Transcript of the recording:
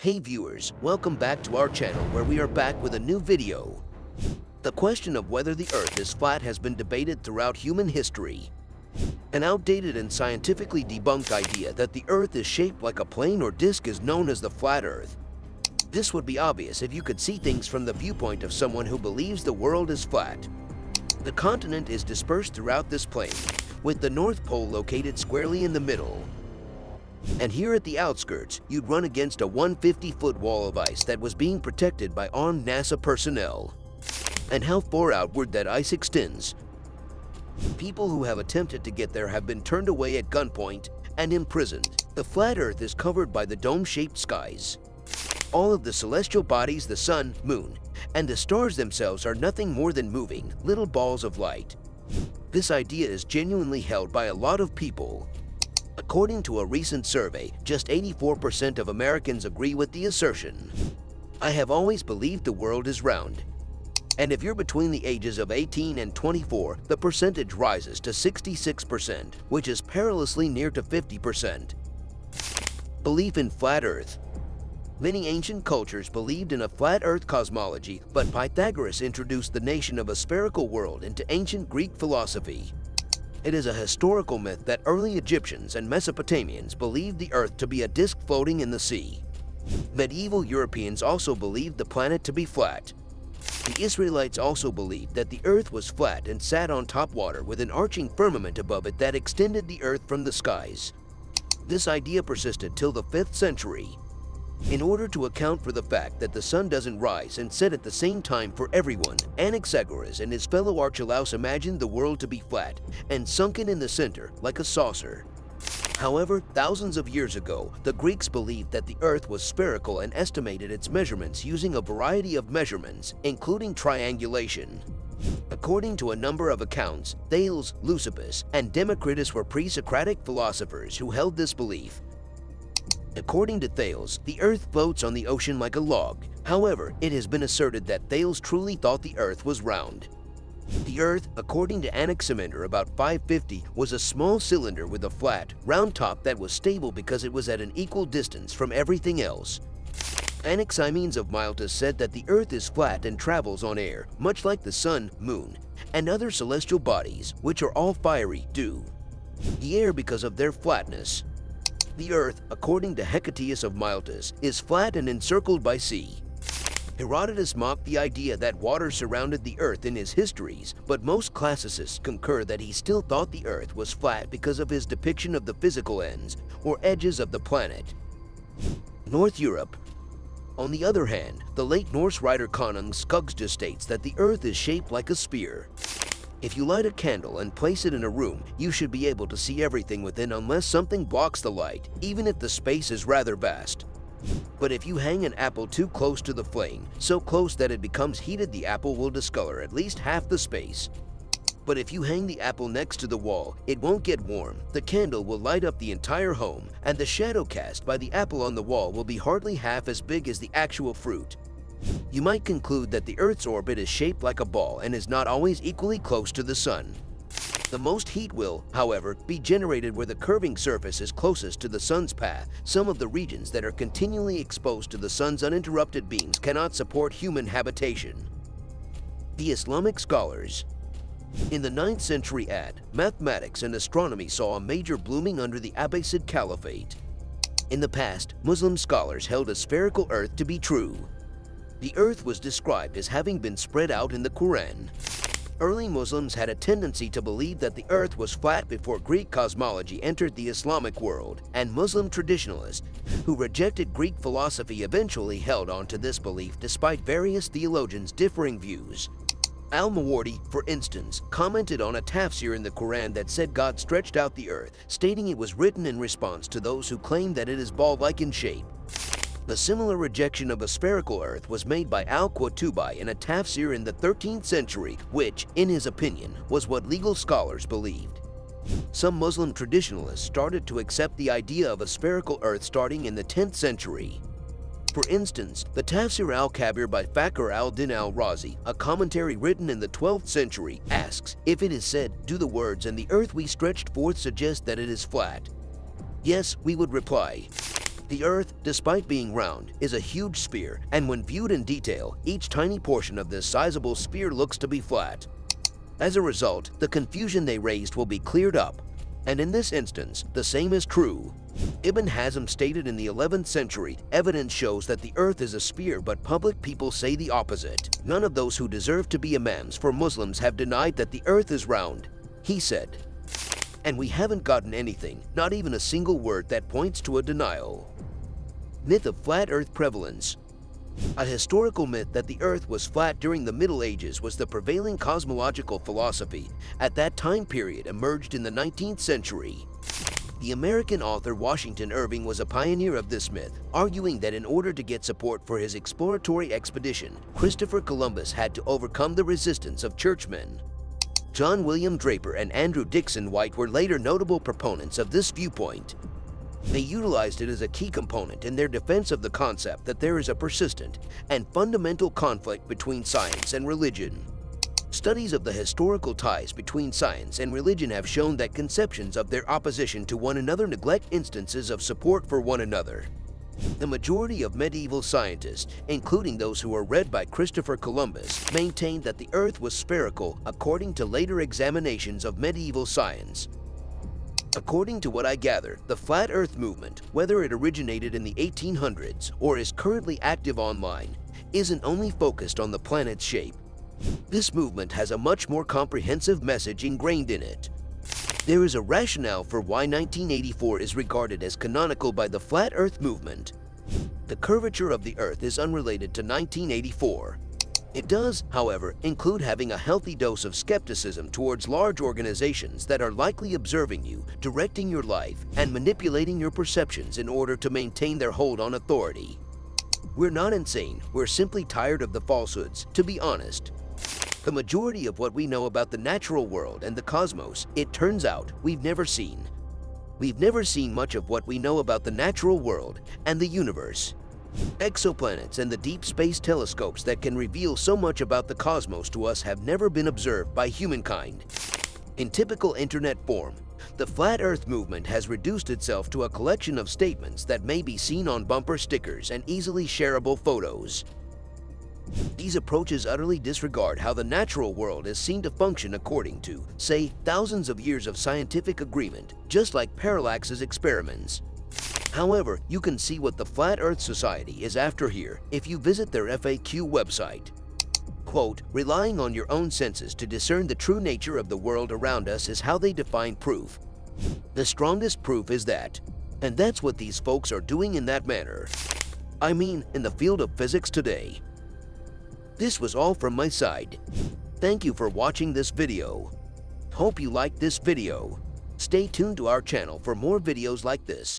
Hey viewers, welcome back to our channel where we are back with a new video. The question of whether the Earth is flat has been debated throughout human history. An outdated and scientifically debunked idea that the Earth is shaped like a plane or disk is known as the flat Earth. This would be obvious if you could see things from the viewpoint of someone who believes the world is flat. The continent is dispersed throughout this plane, with the North Pole located squarely in the middle. And here at the outskirts, you'd run against a 150-foot wall of ice that was being protected by armed NASA personnel. And how far outward that ice extends. People who have attempted to get there have been turned away at gunpoint and imprisoned. The flat Earth is covered by the dome-shaped skies. All of the celestial bodies, the sun, moon, and the stars themselves are nothing more than moving, little balls of light. This idea is genuinely held by a lot of people. According to a recent survey, just 84% of Americans agree with the assertion. I have always believed the world is round. And if you're between the ages of 18 and 24, the percentage rises to 66%, which is perilously near to 50%. Belief in flat Earth. Many ancient cultures believed in a flat Earth cosmology, but Pythagoras introduced the notion of a spherical world into ancient Greek philosophy. It is a historical myth that early Egyptians and Mesopotamians believed the Earth to be a disk floating in the sea. Medieval Europeans also believed the planet to be flat. The Israelites also believed that the Earth was flat and sat on top water with an arching firmament above it that extended the Earth from the skies. This idea persisted till the 5th century. In order to account for the fact that the sun doesn't rise and set at the same time for everyone, Anaxagoras and his fellow Archelaus imagined the world to be flat and sunken in the center like a saucer. However, thousands of years ago, the Greeks believed that the Earth was spherical and estimated its measurements using a variety of measurements, including triangulation. According to a number of accounts, Thales, Leucippus, and Democritus were pre-Socratic philosophers who held this belief. According to Thales, the Earth floats on the ocean like a log. However, it has been asserted that Thales truly thought the Earth was round. The Earth, according to Anaximander about 550, was a small cylinder with a flat, round top that was stable because it was at an equal distance from everything else. Anaximenes of Miletus said that the Earth is flat and travels on air, much like the sun, moon, and other celestial bodies, which are all fiery, do. The air because of their flatness. The Earth, according to Hecataeus of Miletus, is flat and encircled by sea. Herodotus mocked the idea that water surrounded the Earth in his histories, but most classicists concur that he still thought the Earth was flat because of his depiction of the physical ends, or edges of the planet. North Europe. On the other hand, the late Norse writer Konung Skugstad states that the Earth is shaped like a sphere. If you light a candle and place it in a room, you should be able to see everything within unless something blocks the light, even if the space is rather vast. But if you hang an apple too close to the flame, so close that it becomes heated, the apple will discolor at least half the space. But if you hang the apple next to the wall, it won't get warm, the candle will light up the entire home, and the shadow cast by the apple on the wall will be hardly half as big as the actual fruit. You might conclude that the Earth's orbit is shaped like a ball and is not always equally close to the sun. The most heat will, however, be generated where the curving surface is closest to the sun's path. Some of the regions that are continually exposed to the sun's uninterrupted beams cannot support human habitation. The Islamic Scholars. In the 9th century AD, mathematics and astronomy saw a major blooming under the Abbasid Caliphate. In the past, Muslim scholars held a spherical Earth to be true. The Earth was described as having been spread out in the Quran. Early Muslims had a tendency to believe that the Earth was flat before Greek cosmology entered the Islamic world, and Muslim traditionalists who rejected Greek philosophy eventually held on to this belief despite various theologians' differing views. Al-Mawardi, for instance, commented on a tafsir in the Quran that said God stretched out the Earth, stating it was written in response to those who claim that it is ball-like in shape. A similar rejection of a spherical Earth was made by al-Qurtubi in a tafsir in the 13th century, which, in his opinion, was what legal scholars believed. Some Muslim traditionalists started to accept the idea of a spherical Earth starting in the 10th century. For instance, the Tafsir al-Kabir by Fakhr al-Din al-Razi, a commentary written in the 12th century, asks, if it is said, do the words and the earth we stretched forth suggest that it is flat? Yes, we would reply. The Earth, despite being round, is a huge sphere, and when viewed in detail, each tiny portion of this sizable sphere looks to be flat. As a result, the confusion they raised will be cleared up, and in this instance, the same is true. Ibn Hazm stated in the 11th century, evidence shows that the Earth is a sphere, but public people say the opposite. None of those who deserve to be imams for Muslims have denied that the Earth is round, he said. And we haven't gotten anything, not even a single word that points to a denial. Myth of flat Earth prevalence. A historical myth that the Earth was flat during the Middle Ages was the prevailing cosmological philosophy at that time period emerged in the 19th century. The American author Washington Irving was a pioneer of this myth, arguing that in order to get support for his exploratory expedition, Christopher Columbus had to overcome the resistance of churchmen. John William Draper and Andrew Dixon White were later notable proponents of this viewpoint. They utilized it as a key component in their defense of the concept that there is a persistent and fundamental conflict between science and religion. Studies of the historical ties between science and religion have shown that conceptions of their opposition to one another neglect instances of support for one another. The majority of medieval scientists, including those who were read by Christopher Columbus, maintained that the Earth was spherical according to later examinations of medieval science. According to what I gather, the Flat Earth movement, whether it originated in the 1800s or is currently active online, isn't only focused on the planet's shape. This movement has a much more comprehensive message ingrained in it. There is a rationale for why 1984 is regarded as canonical by the Flat Earth movement. The curvature of the Earth is unrelated to 1984. It does, however, include having a healthy dose of skepticism towards large organizations that are likely observing you, directing your life, and manipulating your perceptions in order to maintain their hold on authority. We're not insane, we're simply tired of the falsehoods, to be honest. The majority of what we know about the natural world and the cosmos, it turns out, we've never seen. We've never seen much of what we know about the natural world and the universe. Exoplanets and the deep space telescopes that can reveal so much about the cosmos to us have never been observed by humankind. In typical internet form, the Flat Earth movement has reduced itself to a collection of statements that may be seen on bumper stickers and easily shareable photos. These approaches utterly disregard how the natural world is seen to function according to, say, thousands of years of scientific agreement, just like Parallax's experiments. However, you can see what the Flat Earth Society is after here if you visit their FAQ website. Quote, relying on your own senses to discern the true nature of the world around us is how they define proof. The strongest proof is that, and that's what these folks are doing in that manner. I mean, in the field of physics today. This was all from my side. Thank you for watching this video. Hope you liked this video. Stay tuned to our channel for more videos like this.